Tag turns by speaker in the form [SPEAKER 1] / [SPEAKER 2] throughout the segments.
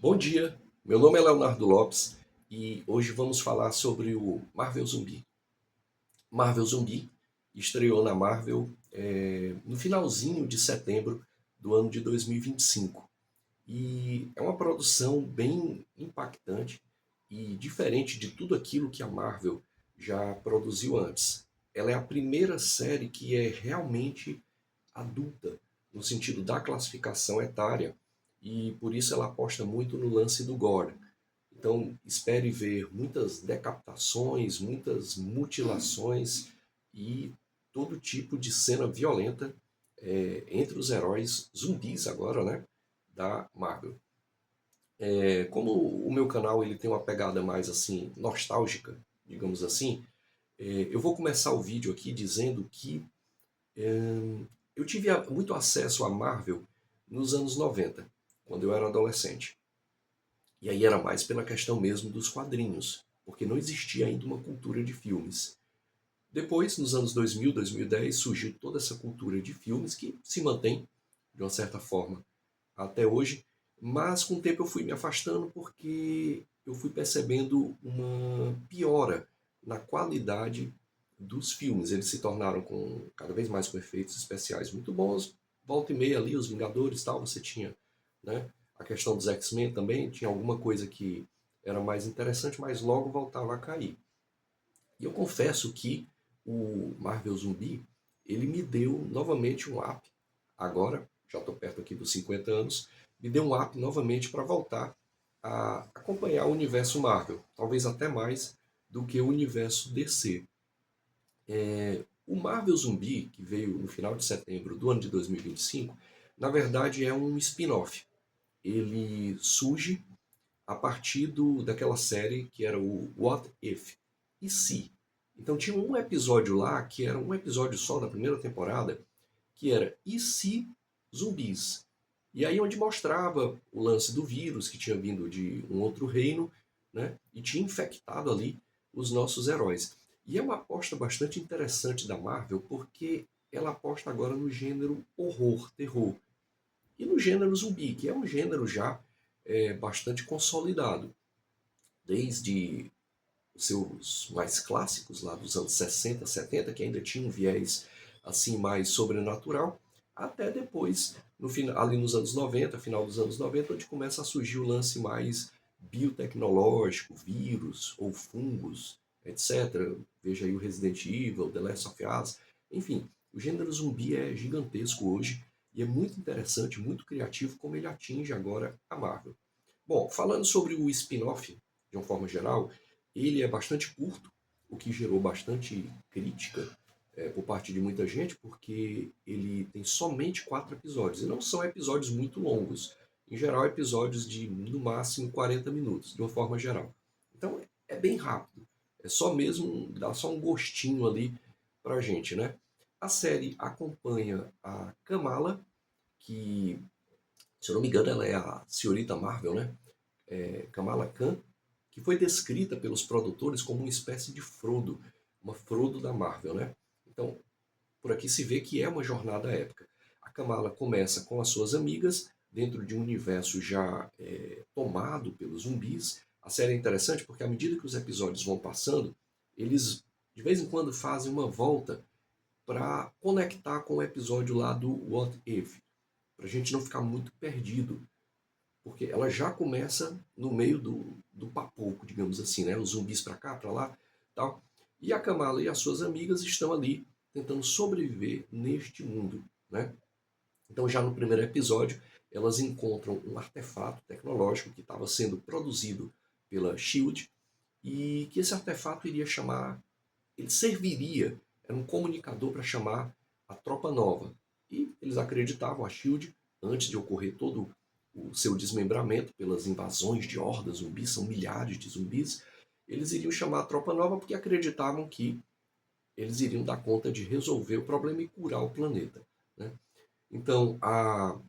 [SPEAKER 1] Bom dia, meu nome é Leonardo Lopes e hoje vamos falar sobre o Marvel Zumbi. Marvel Zumbi estreou na Marvel no finalzinho de setembro do ano de 2025 e é uma produção bem impactante e diferente de tudo aquilo que a Marvel já produziu antes. Ela é a primeira série que é realmente adulta, no sentido da classificação etária, e por isso ela aposta muito no lance do gore. Então, espere ver muitas decapitações, muitas mutilações e todo tipo de cena violenta entre os heróis zumbis agora, né, da Marvel. Como o meu canal ele tem uma pegada mais assim nostálgica, digamos assim, eu vou começar o vídeo aqui dizendo que eu tive muito acesso à Marvel nos anos 90, quando eu era adolescente. E aí era mais pela questão mesmo dos quadrinhos, porque não existia ainda uma cultura de filmes. Depois, nos anos 2000, 2010, surgiu toda essa cultura de filmes que se mantém, de uma certa forma, até hoje. Mas com o tempo eu fui me afastando porque eu fui percebendo uma piora na qualidade dos filmes. Eles se tornaram cada vez mais com efeitos especiais muito bons. Volta e meia ali, os Vingadores tal, você tinha, né? A questão dos X-Men também, tinha alguma coisa que era mais interessante, mas logo voltava a cair. E eu confesso que o Marvel Zumbi, ele me deu novamente um up, agora, já estou perto aqui dos 50 anos, me deu um up novamente para voltar a acompanhar o universo Marvel, talvez até mais do que o universo DC. O Marvel Zumbi, que veio no final de setembro do ano de 2025, na verdade é um spin-off. Ele surge a partir daquela série que era o What If? E se? Então tinha um episódio lá que era um episódio só da primeira temporada, que era E se zumbis? E aí onde mostrava o lance do vírus que tinha vindo de um outro reino, né? E tinha infectado ali os nossos heróis. E é uma aposta bastante interessante da Marvel, porque ela aposta agora no gênero horror, terror. E no gênero zumbi, que é um gênero já bastante consolidado. Desde os seus mais clássicos, lá dos anos 60, 70, que ainda tinha um viés assim mais sobrenatural, até depois, ali nos anos 90, final dos anos 90, onde começa a surgir o lance mais biotecnológico, vírus ou fungos, etc. Veja aí o Resident Evil, The Last of Us, enfim, o gênero zumbi é gigantesco hoje e é muito interessante, muito criativo como ele atinge agora a Marvel. Bom, falando sobre o spin-off, de uma forma geral, ele é bastante curto, o que gerou bastante crítica por parte de muita gente, porque ele tem somente 4 episódios, e não são episódios muito longos. Em geral, episódios de, no máximo, 40 minutos, de uma forma geral. Então, é bem rápido. É só mesmo, dá só um gostinho ali pra gente, né? A série acompanha a Kamala, que, se eu não me engano, ela é a senhorita Marvel, né? Kamala Khan, que foi descrita pelos produtores como uma espécie de Frodo, uma Frodo da Marvel, né? Então, por aqui se vê que é uma jornada épica. A Kamala começa com as suas amigas, dentro de um universo já tomado pelos zumbis. A série é interessante porque à medida que os episódios vão passando, eles de vez em quando fazem uma volta para conectar com o episódio lá do What If, para a gente não ficar muito perdido, porque ela já começa no meio do papoco, digamos assim, né? Os zumbis para cá, para lá, tal. E a Kamala e as suas amigas estão ali tentando sobreviver neste mundo, né? Então já no primeiro episódio, elas encontram um artefato tecnológico que estava sendo produzido pela Shield e que esse artefato iria chamar, ele serviria, era um comunicador para chamar a tropa nova. E eles acreditavam, a Shield, antes de ocorrer todo o seu desmembramento pelas invasões de hordas zumbis, são milhares de zumbis, eles iriam chamar a tropa nova porque acreditavam que eles iriam dar conta de resolver o problema e curar o planeta, né? Então a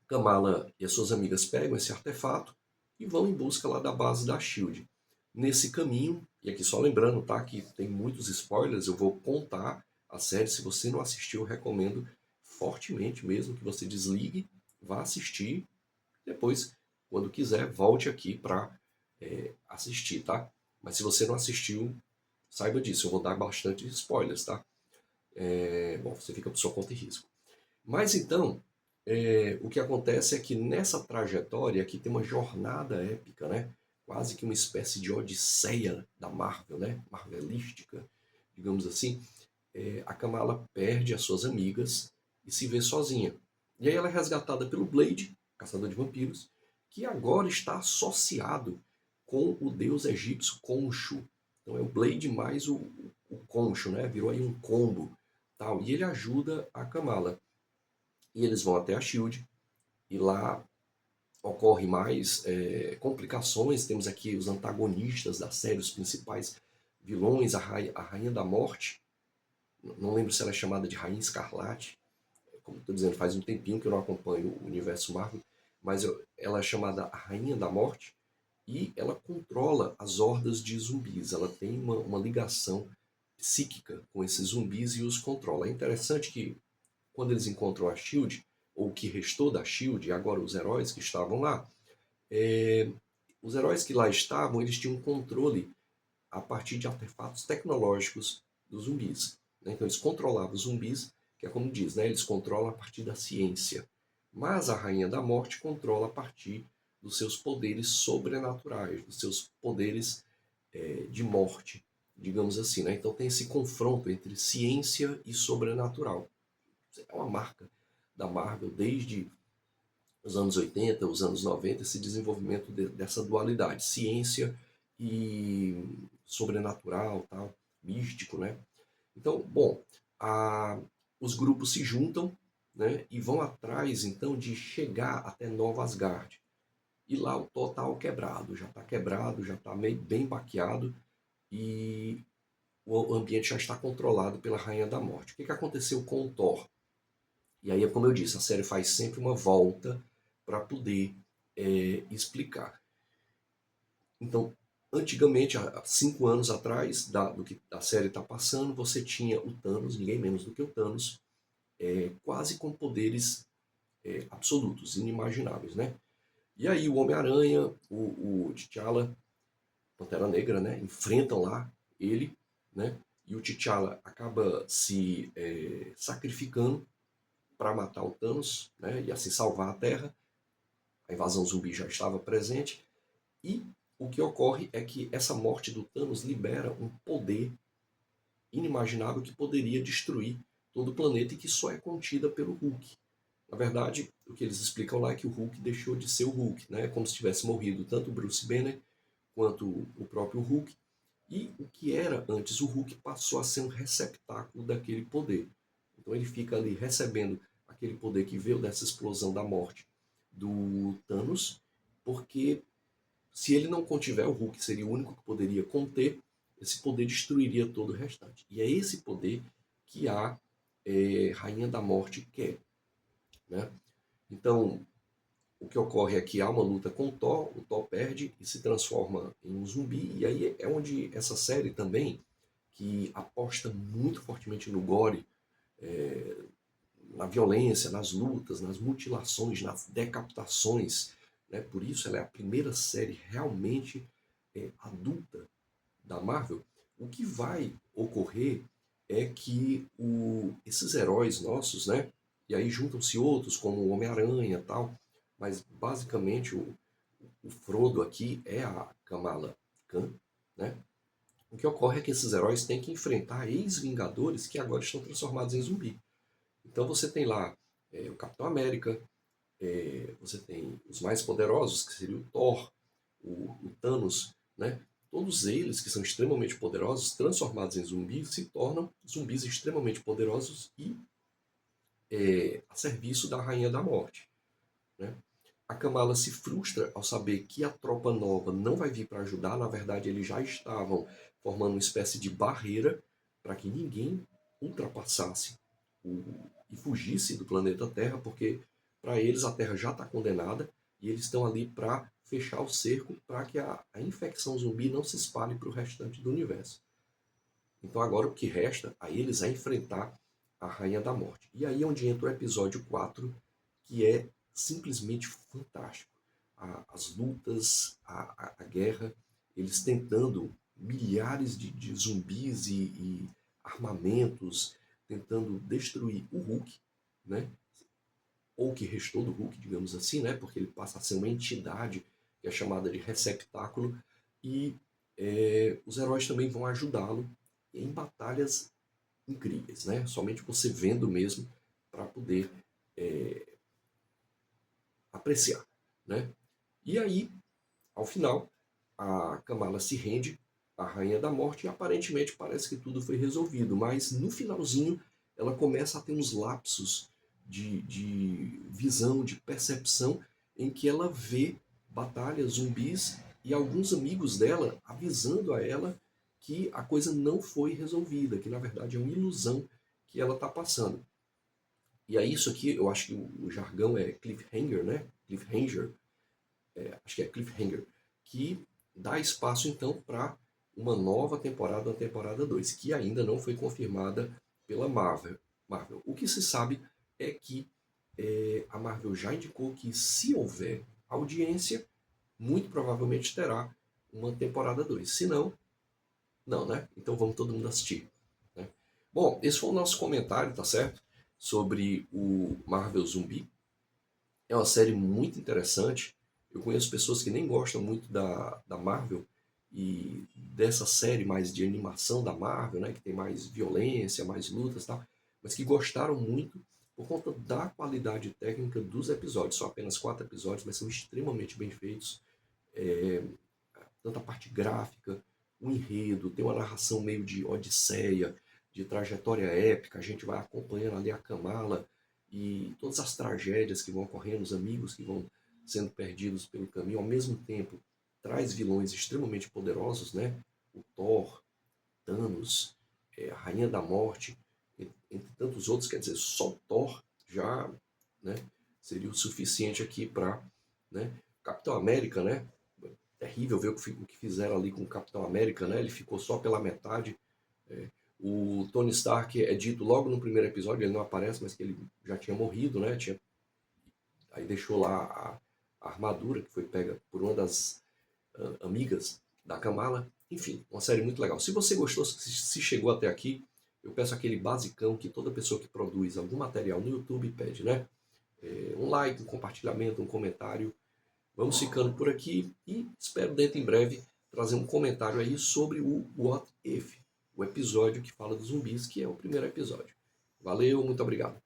[SPEAKER 1] Kamala e as suas amigas pegam esse artefato e vão em busca lá da base da Shield. Nesse caminho, e aqui só lembrando, tá, que tem muitos spoilers, eu vou contar a série. Se você não assistiu, eu recomendo fortemente mesmo que você desligue, vá assistir, depois Quando quiser, volte aqui para assistir, tá? Mas se você não assistiu, saiba disso, eu vou dar bastante spoilers, tá? Bom, você fica por sua conta e risco. Mas então, o que acontece é que nessa trajetória aqui tem uma jornada épica, né? Quase que uma espécie de odisseia da Marvel, né? Marvelística, digamos assim. A Kamala perde as suas amigas e se vê sozinha. E aí ela é resgatada pelo Blade, caçador de vampiros, que agora está associado com o deus egípcio Khonshu. Então é o Blade mais o Khonshu, né? Virou aí um combo. Tal. E ele ajuda a Kamala. E eles vão até a SHIELD, e lá ocorre mais complicações. Temos aqui os antagonistas da série, os principais vilões, a Rainha da Morte. Não lembro se ela é chamada de Rainha Escarlate. Como estou dizendo, faz um tempinho que eu não acompanho o universo Marvel, mas ela é chamada a Rainha da Morte, e ela controla as hordas de zumbis. Ela tem uma ligação psíquica com esses zumbis e os controla. É interessante que quando eles encontram a SHIELD, ou o que restou da SHIELD, e agora os heróis que estavam lá, os heróis que lá estavam, eles tinham controle a partir de artefatos tecnológicos dos zumbis. Né? Então eles controlavam os zumbis, que é como diz, né? Eles controlam a partir da ciência. Mas a Rainha da Morte controla a partir dos seus poderes sobrenaturais, dos seus poderes de morte, digamos assim. Né? Então tem esse confronto entre ciência e sobrenatural. É uma marca da Marvel desde os anos 80, os anos 90, esse desenvolvimento dessa dualidade, ciência e sobrenatural, tal, místico, né? Então, bom, os grupos se juntam, né, e vão atrás, então, de chegar até Nova Asgard. E lá o Thor tá quebrado, já está meio bem baqueado, e o ambiente já está controlado pela Rainha da Morte. O que aconteceu com o Thor? E aí, como eu disse, a série faz sempre uma volta para poder explicar. Então, antigamente, há 5 anos atrás, do que a série está passando, você tinha o Thanos, ninguém menos do que o Thanos, quase com poderes absolutos, inimagináveis, né? E aí o Homem-Aranha, o T'Challa, Pantera Negra, né? Enfrentam lá ele, né? E o T'Challa acaba se sacrificando para matar o Thanos, né? E assim salvar a Terra. A invasão zumbi já estava presente. E o que ocorre é que essa morte do Thanos libera um poder inimaginável que poderia destruir todo o planeta e que só é contida pelo Hulk. Na verdade, o que eles explicam lá é que o Hulk deixou de ser o Hulk, né? Como se tivesse morrido tanto o Bruce Banner quanto o próprio Hulk. E o que era antes o Hulk passou a ser um receptáculo daquele poder. Então ele fica ali recebendo aquele poder que veio dessa explosão da morte do Thanos, porque se ele não contiver, o Hulk seria o único que poderia conter, esse poder destruiria todo o restante. E é esse poder que a Rainha da Morte quer. Né? Então, o que ocorre é que há uma luta com o Thor perde e se transforma em um zumbi, e aí é onde essa série também, que aposta muito fortemente no gore, na violência, nas lutas, nas mutilações, nas decapitações, né? Por isso ela é a primeira série realmente adulta da Marvel. O que vai ocorrer é que esses heróis nossos, né? E aí juntam-se outros, como o Homem-Aranha e tal, mas basicamente o Frodo aqui é a Kamala Khan, né? O que ocorre é que esses heróis têm que enfrentar ex-Vingadores que agora estão transformados em zumbi. Então você tem lá o Capitão América, você tem os mais poderosos, que seria o Thor, o Thanos, né? Todos eles, que são extremamente poderosos, transformados em zumbis, se tornam zumbis extremamente poderosos e a serviço da Rainha da Morte. Né? A Kamala se frustra ao saber que a tropa nova não vai vir para ajudar. Na verdade, eles já estavam formando uma espécie de barreira para que ninguém ultrapassasse e fugisse do planeta Terra, porque para eles a Terra já está condenada e eles estão ali para fechar o cerco para que a infecção zumbi não se espalhe para o restante do universo. Então agora o que resta a eles é enfrentar a Rainha da Morte. E aí é onde entra o episódio 4, que é simplesmente fantástico. as lutas, a guerra, eles tentando milhares de zumbis e armamentos, tentando destruir o Hulk, né? Ou o que restou do Hulk, digamos assim, né? Porque ele passa a ser uma entidade que é chamada de receptáculo, e os heróis também vão ajudá-lo em batalhas incríveis, né? Somente você vendo mesmo para poder apreciar, né? E aí, ao final, a Kamala se rende à Rainha da Morte e aparentemente parece que tudo foi resolvido, mas no finalzinho ela começa a ter uns lapsos de visão, de percepção, em que ela vê batalhas, zumbis e alguns amigos dela avisando a ela que a coisa não foi resolvida, que na verdade é uma ilusão que ela está passando. E aí isso aqui, eu acho que o jargão é cliffhanger, né? Cliffhanger, acho que é cliffhanger, que dá espaço então para uma nova temporada, a temporada 2, que ainda não foi confirmada pela Marvel. O que se sabe é que a Marvel já indicou que se houver audiência, muito provavelmente terá uma temporada 2. Se não, não, né? Então vamos todo mundo assistir, né? Bom, esse foi o nosso comentário, tá certo? Sobre o Marvel Zumbi. É uma série muito interessante. Eu conheço pessoas que nem gostam muito da Marvel e dessa série mais de animação da Marvel, né, que tem mais violência, mais lutas e tal, mas que gostaram muito por conta da qualidade técnica dos episódios. São apenas 4 episódios, mas são extremamente bem feitos. É, tanto a parte gráfica, o enredo, tem uma narração meio de odisseia, de trajetória épica, a gente vai acompanhando ali a Kamala e todas as tragédias que vão ocorrendo, os amigos que vão sendo perdidos pelo caminho, ao mesmo tempo traz vilões extremamente poderosos, né? O Thor, Thanos, a Rainha da Morte, entre tantos outros, quer dizer, só o Thor já, né, seria o suficiente aqui para, né? Capitão América, né? Terrível ver o que fizeram ali com o Capitão América, né? Ele ficou só pela metade. O Tony Stark é dito logo no primeiro episódio, ele não aparece, mas que ele já tinha morrido, né? Aí deixou lá a armadura que foi pega por uma das amigas da Kamala. Enfim, uma série muito legal. Se você gostou, se chegou até aqui, eu peço aquele basicão que toda pessoa que produz algum material no YouTube pede, né? Um like, um compartilhamento, um comentário. Vamos ficando por aqui e espero dentro em breve trazer um comentário aí sobre o What If, o episódio que fala dos zumbis, que é o primeiro episódio. Valeu, muito obrigado.